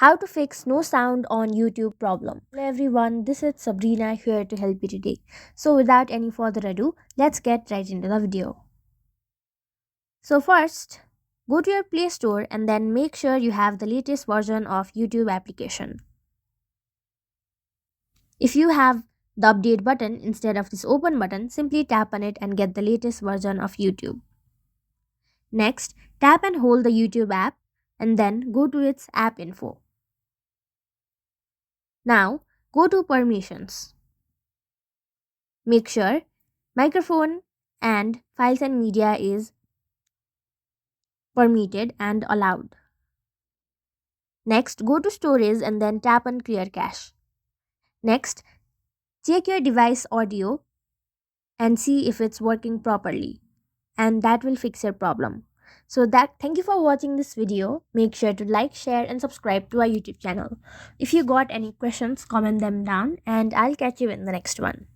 How to fix no sound on YouTube problem. Hello everyone, this is Sabrina here to help you today. So without any further ado, let's get right into the video. So first, go to your Play Store and then make sure you have the latest version of YouTube application. If you have the update button instead of this open button, simply tap on it and get the latest version of YouTube. Next, tap and hold the YouTube app and then go to its app info. Now, go to permissions. Make sure microphone and files and media is permitted and allowed. Next, go to storage and then tap on clear cache. Next, check your device audio and see if it's working properly, and that will fix your problem. Thank you for watching this video. Make sure to like, share and subscribe to our YouTube channel. If you got any questions, comment them down and I'll catch you in the next one.